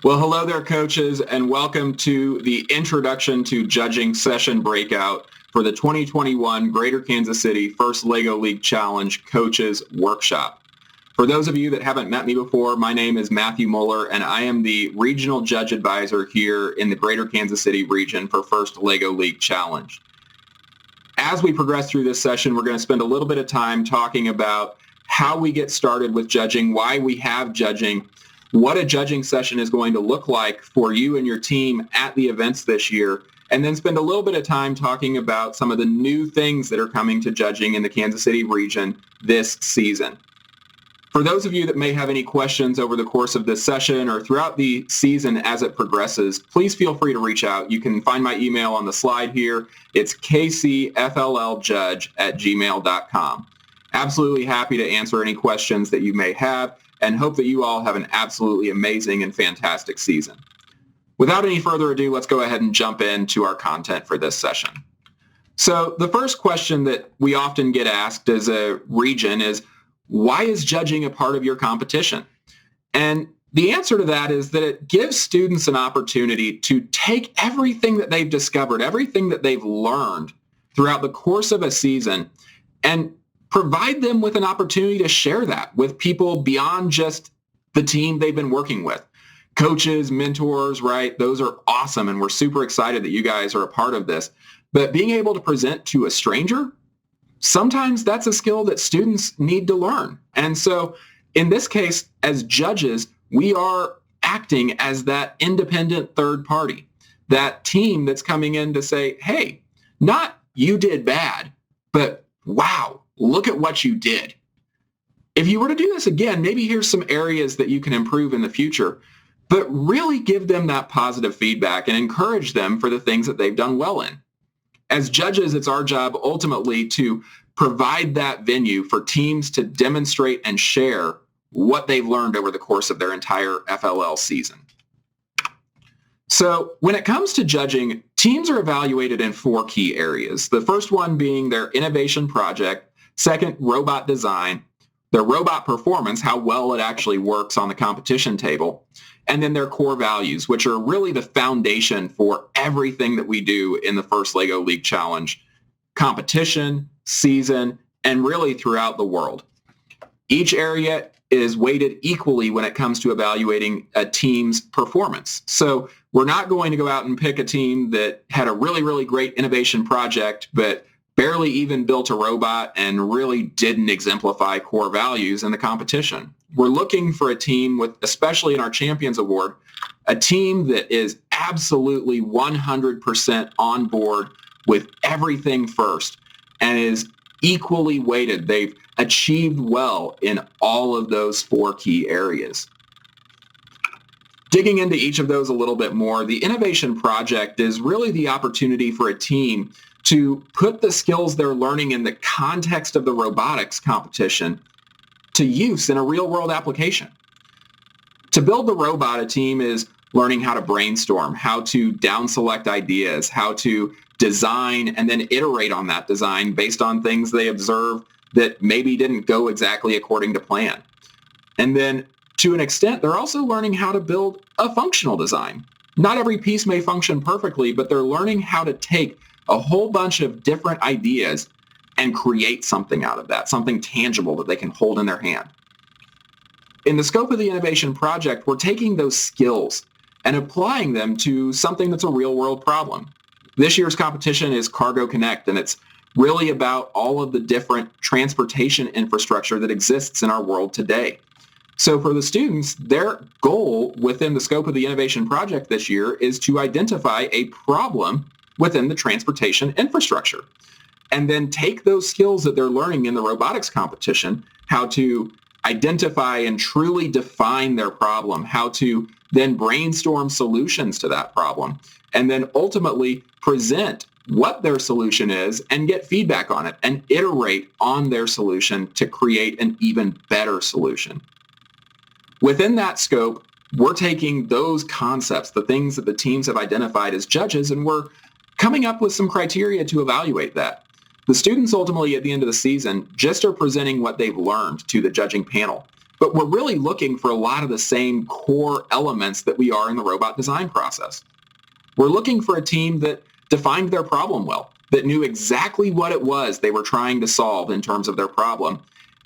Well, hello there, coaches, and welcome to the Introduction to Judging session breakout for the 2021 Greater Kansas City First LEGO League Challenge Coaches Workshop. For those of you that haven't met me before, my name is Matthew Muller, and I am the Regional Judge Advisor here in the Greater Kansas City region for First LEGO League Challenge. As we progress through this session, we're going to spend a little bit of time talking about how we get started with judging, why we have judging, what a judging session is going to look like for you and your team at the events this year, and then spend a little bit of time talking about some of the new things that are coming to judging in the Kansas City region this season. For those of you that may have any questions over the course of this session or throughout the season as it progresses, please feel free to reach out. You can find my email on the slide here. It's kcflljudge@gmail.com. Absolutely happy to answer any questions that you may have, and hope that you all have an absolutely amazing and fantastic season. Without any further ado, let's go ahead and jump into our content for this session. So the first question that we often get asked as a region is, why is judging a part of your competition? And the answer to that is that it gives students an opportunity to take everything that they've discovered, everything that they've learned throughout the course of a season, and provide them with an opportunity to share that with people beyond just the team they've been working with. Coaches, mentors, right? Those are awesome, and we're super excited that you guys are a part of this. But being able to present to a stranger, sometimes that's a skill that students need to learn. And so in this case, as judges, we are acting as that independent third party, that team that's coming in to say, hey, not you did bad, but wow, look at what you did. If you were to do this again, maybe here's some areas that you can improve in the future, but really give them that positive feedback and encourage them for the things that they've done well in. As judges, it's our job ultimately to provide that venue for teams to demonstrate and share what they've learned over the course of their entire FLL season. So when it comes to judging, teams are evaluated in 4 key areas. The first one being their innovation project, second, robot design, their robot performance, how well it actually works on the competition table, and then their core values, which are really the foundation for everything that we do in the First LEGO League Challenge competition, season, and really throughout the world. Each area is weighted equally when it comes to evaluating a team's performance. So we're not going to go out and pick a team that had a really, really great innovation project, but barely even built a robot and really didn't exemplify core values in the competition. We're looking for a team with, especially in our Champions Award, a team that is absolutely 100% on board with everything first and is equally weighted. They've achieved well in all of those 4 key areas. Digging into each of those a little bit more, the innovation project is really the opportunity for a team to put the skills they're learning in the context of the robotics competition to use in a real-world application. To build the robot, a team is learning how to brainstorm, how to down-select ideas, how to design and then iterate on that design based on things they observe that maybe didn't go exactly according to plan. And then to an extent, they're also learning how to build a functional design. Not every piece may function perfectly, but they're learning how to take a whole bunch of different ideas and create something out of that, something tangible that they can hold in their hand. In the scope of the innovation project, we're taking those skills and applying them to something that's a real-world problem. This year's competition is Cargo Connect, and it's really about all of the different transportation infrastructure that exists in our world today. So for the students, their goal within the scope of the innovation project this year is to identify a problem within the transportation infrastructure, and then take those skills that they're learning in the robotics competition, how to identify and truly define their problem, how to then brainstorm solutions to that problem, and then ultimately present what their solution is and get feedback on it and iterate on their solution to create an even better solution. Within that scope, we're taking those concepts, the things that the teams have identified as judges, and we're coming up with some criteria to evaluate that. The students ultimately at the end of the season just are presenting what they've learned to the judging panel, but we're really looking for a lot of the same core elements that we are in the robot design process. We're looking for a team that defined their problem well, that knew exactly what it was they were trying to solve in terms of their problem,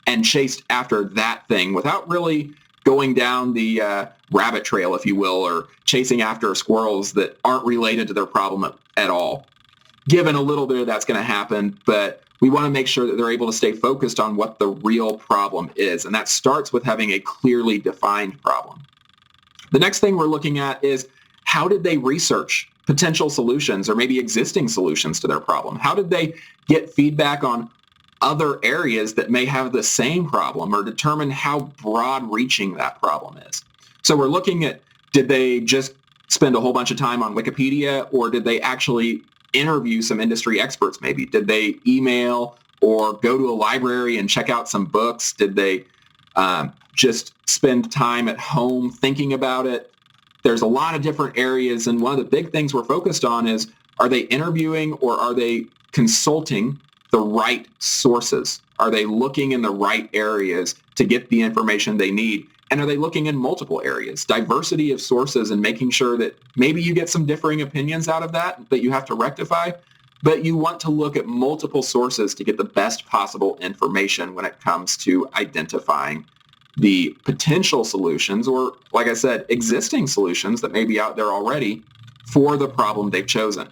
and chased after that thing without really going down the rabbit trail, if you will, or chasing after squirrels that aren't related to their problem at all. Given a little bit of that's going to happen, but we want to make sure that they're able to stay focused on what the real problem is, and that starts with having a clearly defined problem. The next thing we're looking at is how did they research potential solutions or maybe existing solutions to their problem? How did they get feedback on other areas that may have the same problem or determine how broad-reaching that problem is? So we're looking at, did they just spend a whole bunch of time on Wikipedia, or did they actually interview some industry experts maybe? Did they email or go to a library and check out some books? Did they just spend time at home thinking about it? There's a lot of different areas, and one of the big things we're focused on is, are they interviewing or are they consulting the right sources? Are they looking in the right areas to get the information they need? And are they looking in multiple areas? Diversity of sources and making sure that maybe you get some differing opinions out of that you have to rectify, but you want to look at multiple sources to get the best possible information when it comes to identifying the potential solutions, or, like I said, existing solutions that may be out there already for the problem they've chosen.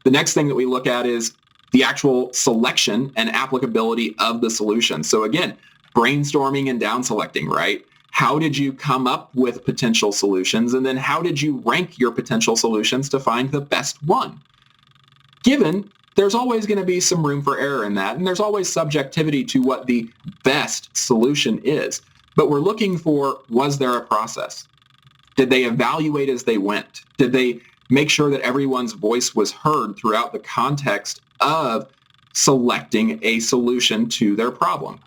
The next thing that we look at is the actual selection and applicability of the solution. So again, brainstorming and down selecting, right? How did you come up with potential solutions? And then how did you rank your potential solutions to find the best one? Given there's always going to be some room for error in that, and there's always subjectivity to what the best solution is. But we're looking for, was there a process? Did they evaluate as they went? Did they make sure that everyone's voice was heard throughout the context of selecting a solution to their problem?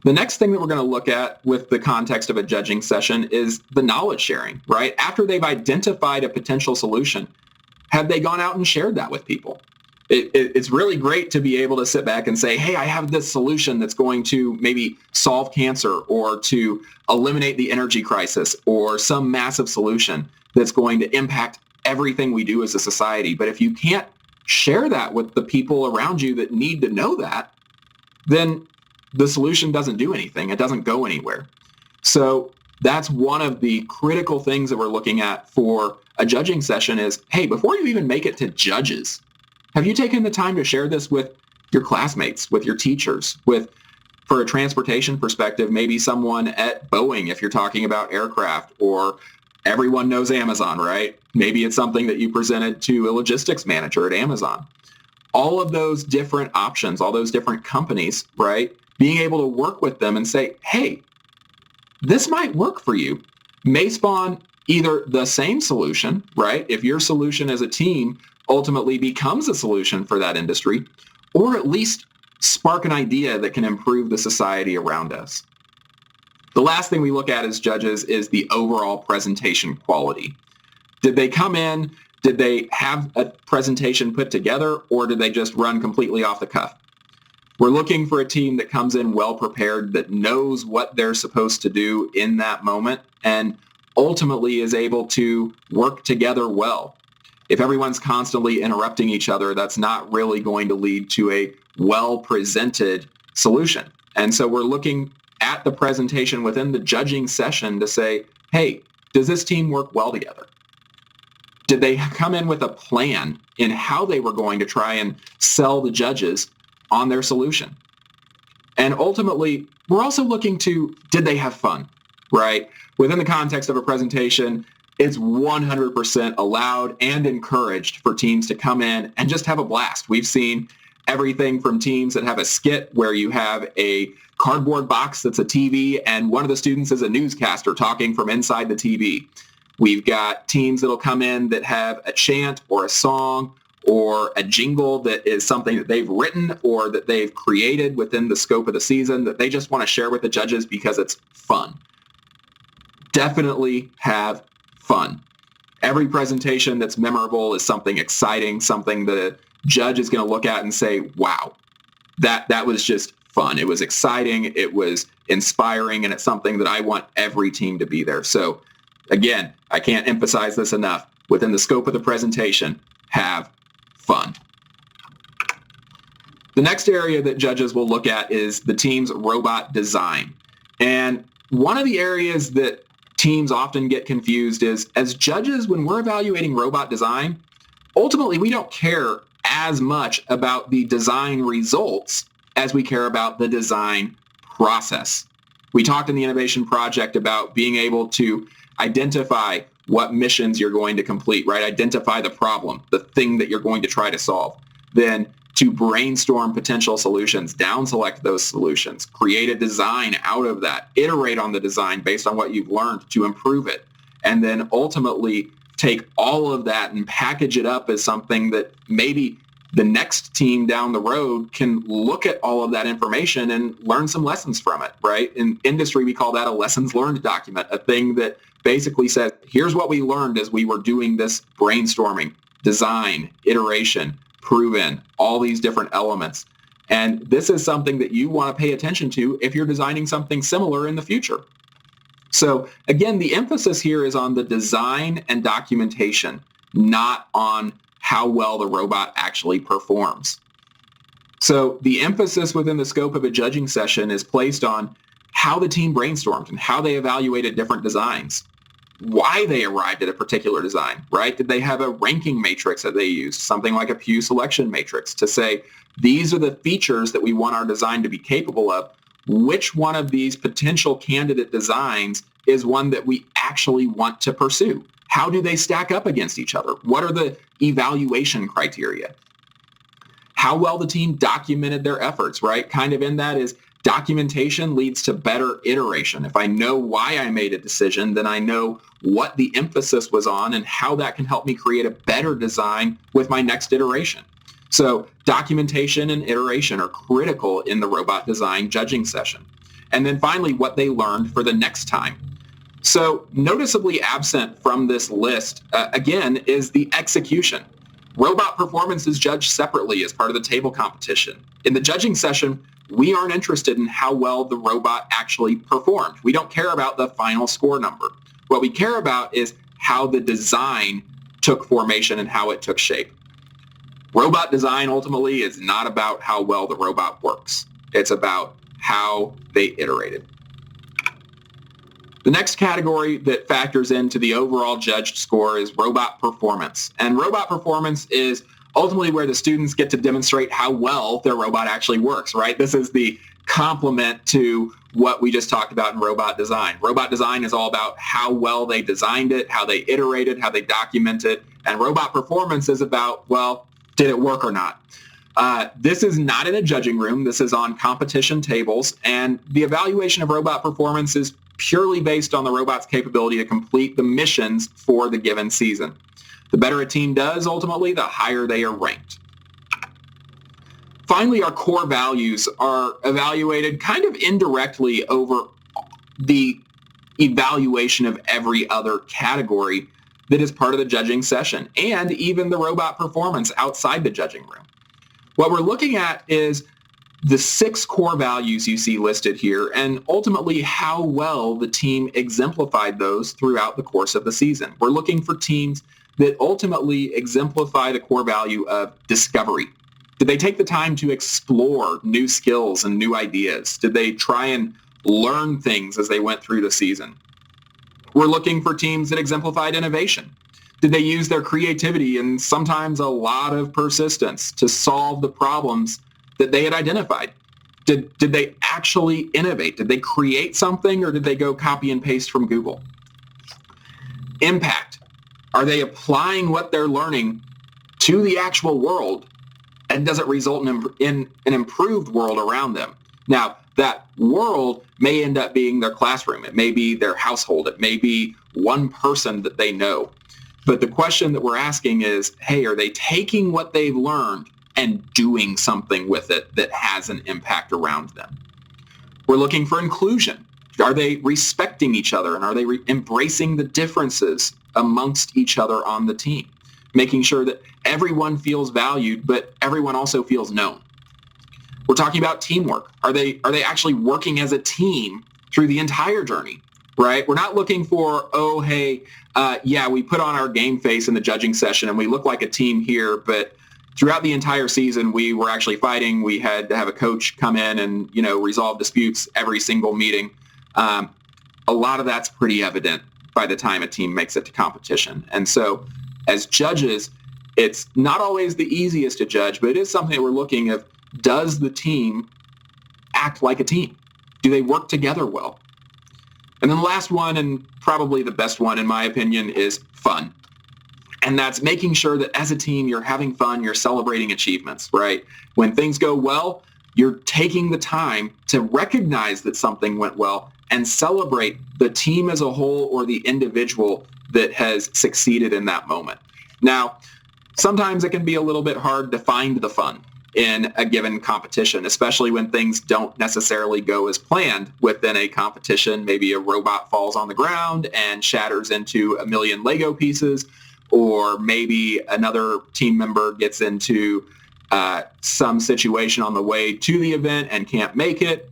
The next thing that we're going to look at with the context of a judging session is the knowledge sharing, right? After they've identified a potential solution, have they gone out and shared that with people? It's really great to be able to sit back and say, hey, I have this solution that's going to maybe solve cancer or to eliminate the energy crisis or some massive solution that's going to impact everything we do as a society. But if you can't share that with the people around you that need to know that, then the solution doesn't do anything. It doesn't go anywhere. So that's one of the critical things that we're looking at for a judging session is, hey, before you even make it to judges, have you taken the time to share this with your classmates, with your teachers, with, for a transportation perspective, maybe someone at Boeing if you're talking about aircraft, or everyone knows Amazon, right? Maybe it's something that you presented to a logistics manager at Amazon. All of those different options, all those different companies, right? Being able to work with them and say, hey, this might work for you, may spawn either the same solution, right? If your solution as a team ultimately becomes a solution for that industry, or at least spark an idea that can improve the society around us. The last thing we look at as judges is the overall presentation quality. Did they come in? Did they have a presentation put together, or did they just run completely off the cuff? We're looking for a team that comes in well prepared, that knows what they're supposed to do in that moment, and ultimately is able to work together well. If everyone's constantly interrupting each other, that's not really going to lead to a well-presented solution. And so we're looking at the presentation within the judging session to say, hey, does this team work well together? Did they come in with a plan in how they were going to try and sell the judges on their solution? And ultimately, we're also looking to, did they have fun, right? Within the context of a presentation, it's 100% allowed and encouraged for teams to come in and just have a blast. We've seen everything from teams that have a skit where you have a cardboard box that's a TV and one of the students is a newscaster talking from inside the TV. We've got teams that'll come in that have a chant or a song or a jingle that is something that they've written or that they've created within the scope of the season that they just want to share with the judges because it's fun. Definitely have fun. Every presentation that's memorable is something exciting, something the judge is going to look at and say, wow, that was just fun. It was exciting. It was inspiring. And it's something that I want every team to be there. So again, I can't emphasize this enough. Within the scope of the presentation, have fun. The next area that judges will look at is the team's robot design. And one of the areas that teams often get confused is, as judges, when we're evaluating robot design, ultimately we don't care as much about the design results as we care about the design process. We talked in the innovation project about being able to identify what missions you're going to complete, right? Identify the problem, the thing that you're going to try to solve. Then to brainstorm potential solutions, down select those solutions, create a design out of that, iterate on the design based on what you've learned to improve it, and then ultimately take all of that and package it up as something that maybe the next team down the road can look at all of that information and learn some lessons from it, right? In industry, we call that a lessons learned document, a thing that basically says, here's what we learned as we were doing this brainstorming, design, iteration, proven, all these different elements. And this is something that you want to pay attention to if you're designing something similar in the future. So again, the emphasis here is on the design and documentation, not on how well the robot actually performs. So the emphasis within the scope of a judging session is placed on how the team brainstormed and how they evaluated different designs, why they arrived at a particular design, right? Did they have a ranking matrix that they used, something like a Pew selection matrix, to say, these are the features that we want our design to be capable of. Which one of these potential candidate designs is one that we actually want to pursue? How do they stack up against each other? What are the evaluation criteria? How well the team documented their efforts, right? Kind of in that is documentation leads to better iteration. If I know why I made a decision, then I know what the emphasis was on and how that can help me create a better design with my next iteration. So documentation and iteration are critical in the robot design judging session. And then finally, what they learned for the next time. So noticeably absent from this list, again, is the execution. Robot performance is judged separately as part of the table competition. In the judging session, we aren't interested in how well the robot actually performed. We don't care about the final score number. What we care about is how the design took formation and how it took shape. Robot design ultimately is not about how well the robot works. It's about how they iterated. The next category that factors into the overall judged score is robot performance. And robot performance is ultimately where the students get to demonstrate how well their robot actually works, right? This is the complement to what we just talked about in robot design. Robot design is all about how well they designed it, how they iterated, how they documented, and robot performance is about, well, did it work or not? This is not in a judging room. This is on competition tables, and the evaluation of robot performance is purely based on the robot's capability to complete the missions for the given season. The better a team does, ultimately, the higher they are ranked. Finally, our core values are evaluated kind of indirectly over the evaluation of every other category that is part of the judging session, and even the robot performance outside the judging room. What we're looking at is the 6 core values you see listed here, and ultimately how well the team exemplified those throughout the course of the season. We're looking for teams that ultimately exemplify the core value of discovery. Did they take the time to explore new skills and new ideas? Did they try and learn things as they went through the season? We're looking for teams that exemplified innovation. Did they use their creativity and sometimes a lot of persistence to solve the problems that they had identified? Did they actually innovate? Did they create something, or did they go copy and paste from Google? Impact. Are they applying what they're learning to the actual world, and does it result in an improved world around them? Now, that world may end up being their classroom. It may be their household. It may be one person that they know. But the question that we're asking is, hey, are they taking what they've learned and doing something with it that has an impact around them? We're looking for inclusion. Are they respecting each other, and are they embracing the differences amongst each other on the team? Making sure that everyone feels valued, but everyone also feels known. We're talking about teamwork. Are they actually working as a team through the entire journey, right? We're not looking for, oh, hey, we put on our game face in the judging session and we look like a team here, but throughout the entire season, we were actually fighting. We had to have a coach come in and, resolve disputes every single meeting. A lot of that's pretty evident by the time a team makes it to competition. And so as judges, it's not always the easiest to judge, but it is something that we're looking at. Does the team act like a team? Do they work together well? And then the last one, and probably the best one in my opinion, is fun. And that's making sure that as a team, you're having fun, you're celebrating achievements, right? When things go well, you're taking the time to recognize that something went well and celebrate the team as a whole or the individual that has succeeded in that moment. Now, sometimes it can be a little bit hard to find the fun in a given competition, especially when things don't necessarily go as planned within a competition. Maybe a robot falls on the ground and shatters into a million Lego pieces, or maybe another team member gets into some situation on the way to the event and can't make it.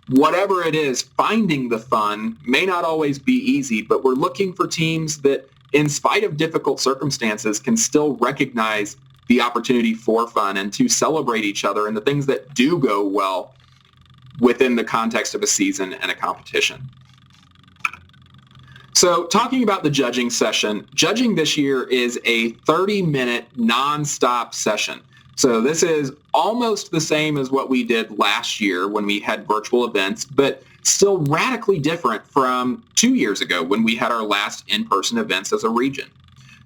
Whatever it is, finding the fun may not always be easy, but we're looking for teams that, in spite of difficult circumstances, can still recognize the opportunity for fun and to celebrate each other and the things that do go well within the context of a season and a competition. So talking about the judging session, judging this year is a 30-minute nonstop session. So this is almost the same as what we did last year when we had virtual events, but still radically different from 2 years ago when we had our last in-person events as a region.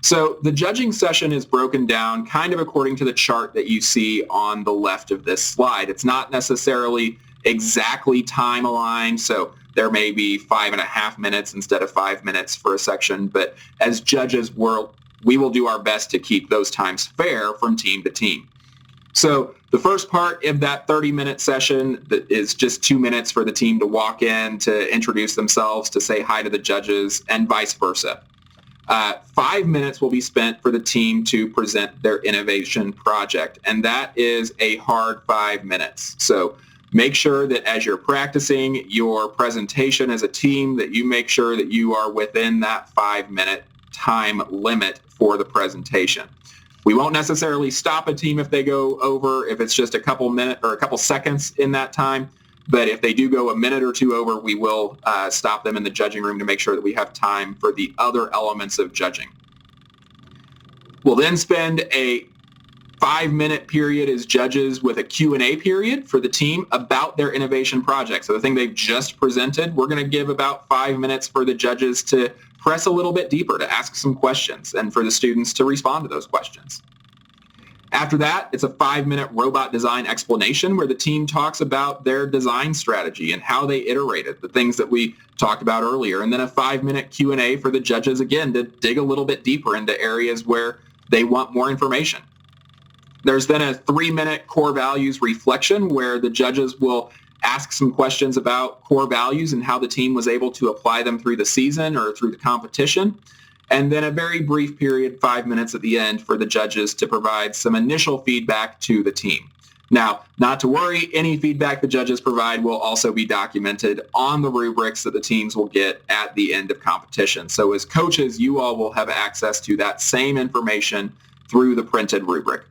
So the judging session is broken down kind of according to the chart that you see on the left of this slide. It's not necessarily exactly time aligned, so there may be 5.5 minutes instead of 5 minutes for a section, but as judges, we will do our best to keep those times fair from team to team. So the first part of that 30-minute session is just 2 minutes for the team to walk in, to introduce themselves, to say hi to the judges, and vice versa. 5 minutes will be spent for the team to present their innovation project, and that is a hard 5 minutes. So make sure that as you're practicing your presentation as a team, that you make sure that you are within that 5-minute time limit for the presentation. We won't necessarily stop a team if they go over, if it's just a couple minutes or a couple seconds in that time. But if they do go a minute or two over, we will stop them in the judging room to make sure that we have time for the other elements of judging. We'll then spend a 5-minute period as judges with a Q&A period for the team about their innovation project. So the thing they've just presented, we're going to give about 5 minutes for the judges to press a little bit deeper, to ask some questions, and for the students to respond to those questions. After that, it's a 5-minute robot design explanation where the team talks about their design strategy and how they iterated, the things that we talked about earlier. And then a 5-minute Q&A for the judges, again, to dig a little bit deeper into areas where they want more information. There's then a 3-minute core values reflection where the judges will ask some questions about core values and how the team was able to apply them through the season or through the competition. And then a very brief period, 5 minutes at the end, for the judges to provide some initial feedback to the team. Now, not to worry, any feedback the judges provide will also be documented on the rubrics that the teams will get at the end of competition. So as coaches, you all will have access to that same information through the printed rubric.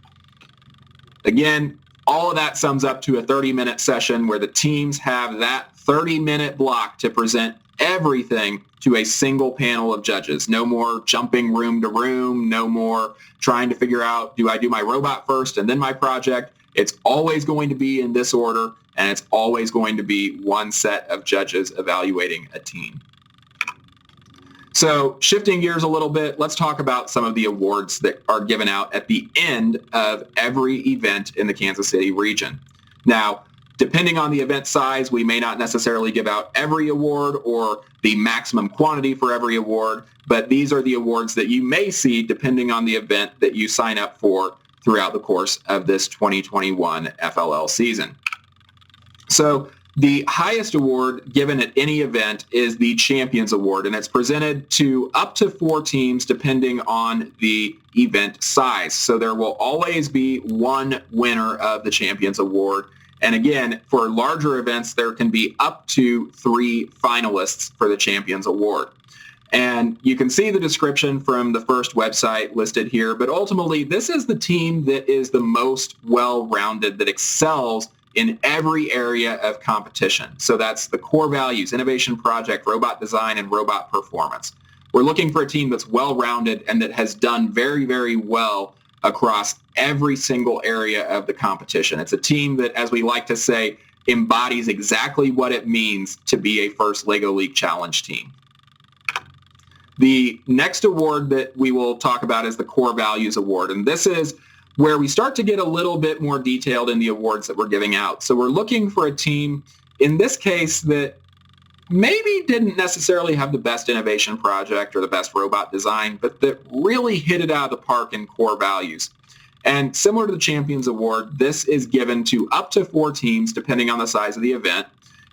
Again, all of that sums up to a 30-minute session where the teams have that 30-minute block to present everything to a single panel of judges. No more jumping room to room, no more trying to figure out, do I do my robot first and then my project? It's always going to be in this order, and it's always going to be one set of judges evaluating a team. So shifting gears a little bit, let's talk about some of the awards that are given out at the end of every event in the Kansas City region. Now, depending on the event size, we may not necessarily give out every award or the maximum quantity for every award, but these are the awards that you may see depending on the event that you sign up for throughout the course of this 2021 FLL season. So the highest award given at any event is the Champions Award, and it's presented to up to 4 teams depending on the event size. So there will always be one winner of the Champions Award, And again, for larger events, there can be up to 3 finalists for the Champions Award. And you can see the description from the first website listed here, but ultimately this is the team that is the most well-rounded, that excels in every area of competition. So that's the core values, innovation project, robot design, and robot performance. We're looking for a team that's well-rounded and that has done very, very well across every single area of the competition. It's a team that, as we like to say, embodies exactly what it means to be a first LEGO League Challenge team. The next award that we will talk about is the Core Values Award, and this is where we start to get a little bit more detailed in the awards that we're giving out. So we're looking for a team, in this case, that maybe didn't necessarily have the best innovation project or the best robot design, but that really hit it out of the park in core values. And similar to the Champions Award, this is given to up to 4 teams, depending on the size of the event.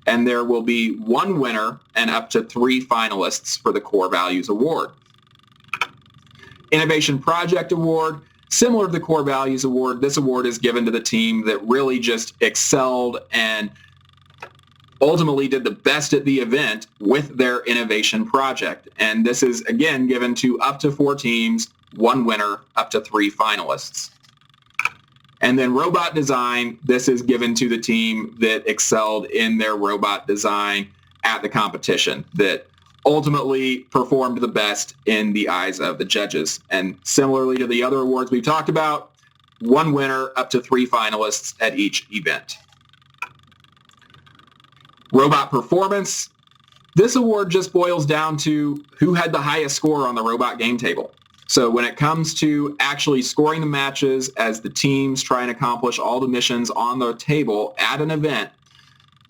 And there will be 1 winner and up to 3 finalists for the Core Values Award. Innovation Project Award, similar to the Core Values Award, this award is given to the team that really just excelled and ultimately did the best at the event with their innovation project. And this is, again, given to up to 4 teams, 1 winner, up to 3 finalists. And then robot design, this is given to the team that excelled in their robot design at the competition, that ultimately performed the best in the eyes of the judges. And similarly to the other awards we've talked about, 1 winner, up to 3 finalists at each event. Robot performance, this award just boils down to who had the highest score on the robot game table. So when it comes to actually scoring the matches as the teams try and accomplish all the missions on the table at an event,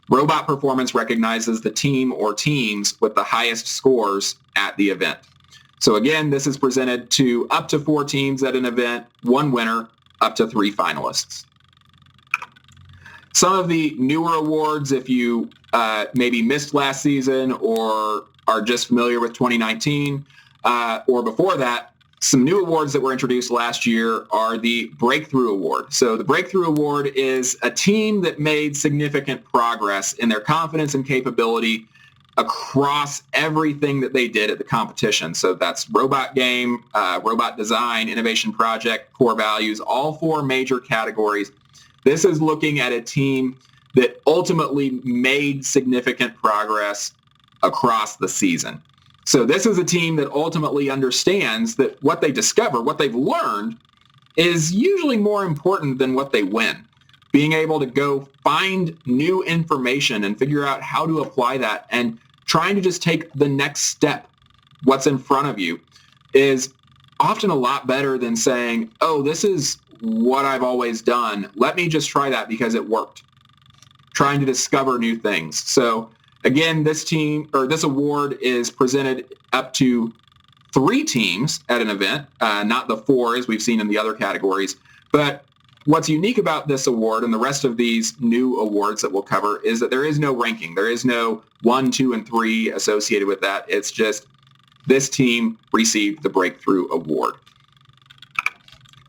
robot performance recognizes the team or teams with the highest scores at the event. So again, this is presented to up to 4 teams at an event, 1 winner, up to 3 finalists. Some of the newer awards, if you maybe missed last season or are just familiar with 2019 or before that, some new awards that were introduced last year are the Breakthrough Award. So the Breakthrough Award is a team that made significant progress in their confidence and capability across everything that they did at the competition. So that's robot game, robot design, innovation project, core values, all 4 major categories. This is looking at a team that ultimately made significant progress across the season. So this is a team that ultimately understands that what they discover, what they've learned, is usually more important than what they win. Being able to go find new information and figure out how to apply that and trying to just take the next step, what's in front of you, is often a lot better than saying, oh, this is what I've always done. Let me just try that because it worked. Trying to discover new things. So again, this award is presented up to 3 teams at an event, not the 4 as we've seen in the other categories. But what's unique about this award and the rest of these new awards that we'll cover is that there is no ranking. There is no 1, 2, and 3 associated with that. It's just this team received the Breakthrough Award.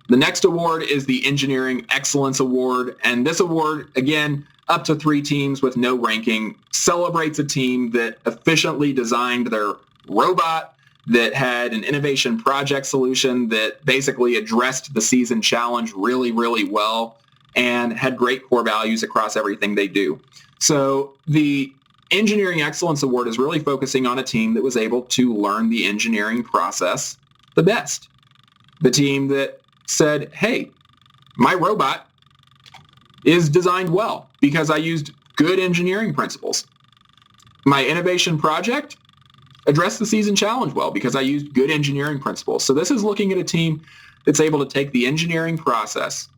The next award is the Engineering Excellence Award, and this award, again, up to 3 teams with no ranking, celebrates a team that efficiently designed their robot, that had an innovation project solution that basically addressed the season challenge really, really well, and had great core values across everything they do. So the Engineering Excellence Award is really focusing on a team that was able to learn the engineering process the best. The team that said, hey, my robot is designed well because I used good engineering principles. My innovation project addressed the season challenge well because I used good engineering principles. So this is looking at a team that's able to take the engineering process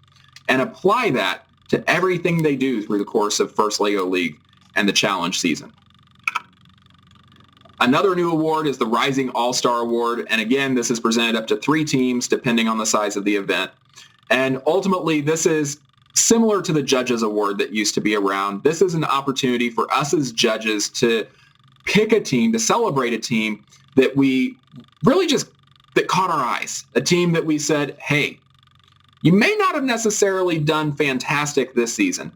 and apply that to everything they do through the course of First LEGO League and the challenge season. Another new award is the Rising AllStar Award, and again, this is presented up to 3 teams depending on the size of the event. And ultimately, this is similar to the Judges Award that used to be around. This is an opportunity for us as judges to pick a team, to celebrate a team that we really that caught our eyes, a team that we said, hey, you may not have necessarily done fantastic this season,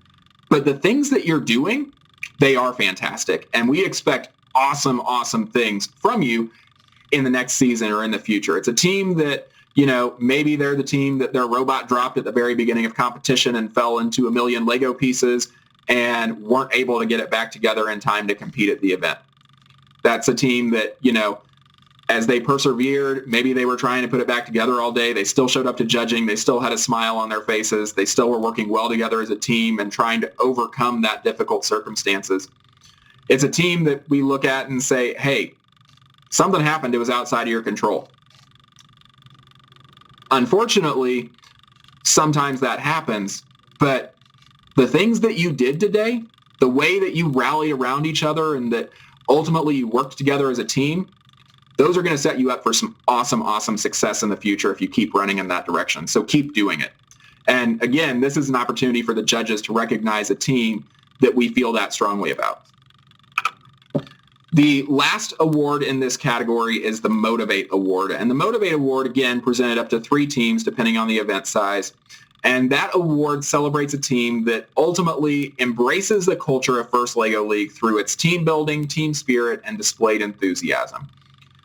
But the things that you're doing, they are fantastic. And we expect awesome, awesome things from you in the next season or in the future. It's a team that, maybe they're the team that their robot dropped at the very beginning of competition and fell into a million Lego pieces and weren't able to get it back together in time to compete at the event. That's a team that, as they persevered, maybe they were trying to put it back together all day. They still showed up to judging. They still had a smile on their faces. They still were working well together as a team and trying to overcome that difficult circumstances. It's a team that we look at and say, hey, something happened. It was outside of your control. Unfortunately, sometimes that happens, but the things that you did today, the way that you rallied around each other and that ultimately you worked together as a team, those are going to set you up for some awesome, awesome success in the future if you keep running in that direction. So keep doing it. And again, this is an opportunity for the judges to recognize a team that we feel that strongly about. The last award in this category is the Motivate Award. And the Motivate Award, again, presented up to 3 teams depending on the event size. And that award celebrates a team that ultimately embraces the culture of First LEGO League through its team building, team spirit, and displayed enthusiasm.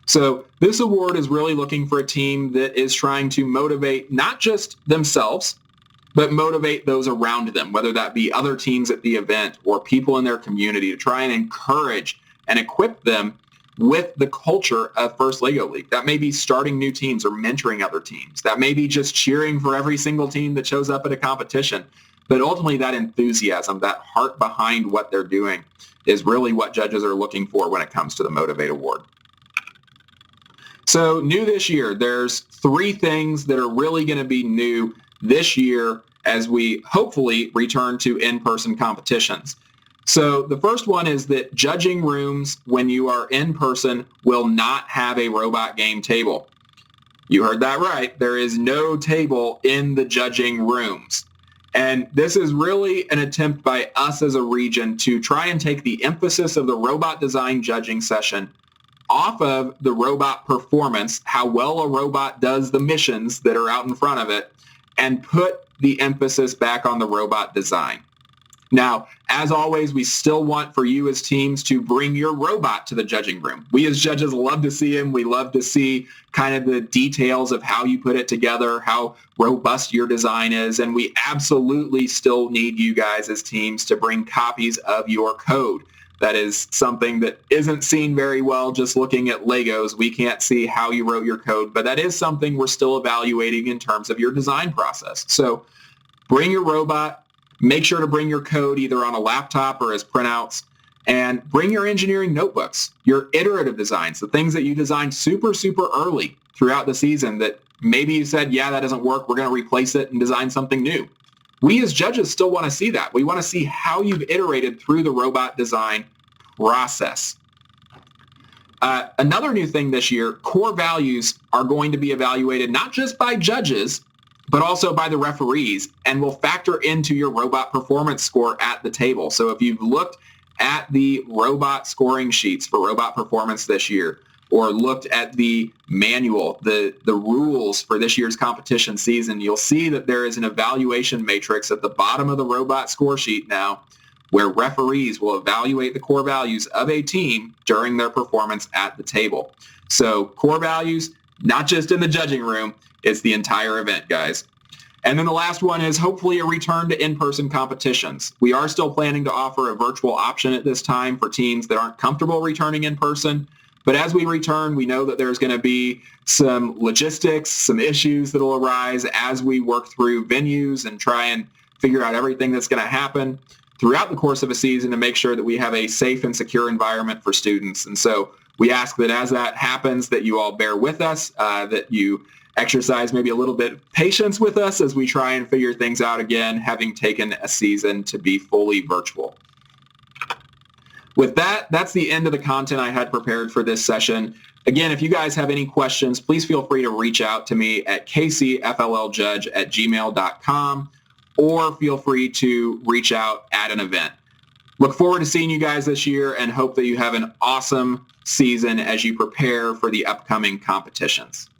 So this award is really looking for a team that is trying to motivate not just themselves, but motivate those around them, whether that be other teams at the event or people in their community, to try and encourage and equip them with the culture of First LEGO League. That may be starting new teams or mentoring other teams. That may be just cheering for every single team that shows up at a competition. But ultimately, that enthusiasm, that heart behind what they're doing is really what judges are looking for when it comes to the Motivate Award. So new this year, there's 3 things that are really going to be new this year as we hopefully return to in-person competitions. So the first one is that judging rooms, when you are in person, will not have a robot game table. You heard that right. There is no table in the judging rooms. And this is really an attempt by us as a region to try and take the emphasis of the robot design judging session off of the robot performance, how well a robot does the missions that are out in front of it, and put the emphasis back on the robot design. Now, as always, we still want for you as teams to bring your robot to the judging room. We as judges love to see him. We love to see kind of the details of how you put it together, how robust your design is, and we absolutely still need you guys as teams to bring copies of your code. That is something that isn't seen very well just looking at Legos. We can't see how you wrote your code, but that is something we're still evaluating in terms of your design process. So bring your robot. Make sure to bring your code either on a laptop or as printouts, and bring your engineering notebooks, your iterative designs, the things that you designed super, super early throughout the season that maybe you said, yeah, that doesn't work. We're going to replace it and design something new. We as judges still want to see that. We want to see how you've iterated through the robot design process. Another new thing this year, core values are going to be evaluated not just by judges, but also by the referees, and will factor into your robot performance score at the table. So if you've looked at the robot scoring sheets for robot performance this year, or looked at the manual, the rules for this year's competition season, you'll see that there is an evaluation matrix at the bottom of the robot score sheet now, where referees will evaluate the core values of a team during their performance at the table. So core values, not just in the judging room, it's the entire event, guys. And then the last one is hopefully a return to in-person competitions. We are still planning to offer a virtual option at this time for teams that aren't comfortable returning in person. But as we return, we know that there's going to be some logistics, some issues that will arise as we work through venues and try and figure out everything that's going to happen throughout the course of a season to make sure that we have a safe and secure environment for students. And so we ask that as that happens, that you all bear with us, that you exercise maybe a little bit of patience with us as we try and figure things out again, having taken a season to be fully virtual. With that, that's the end of the content I had prepared for this session. Again, if you guys have any questions, please feel free to reach out to me at kcflljudge@gmail.com, or feel free to reach out at an event. Look forward to seeing you guys this year and hope that you have an awesome season as you prepare for the upcoming competitions.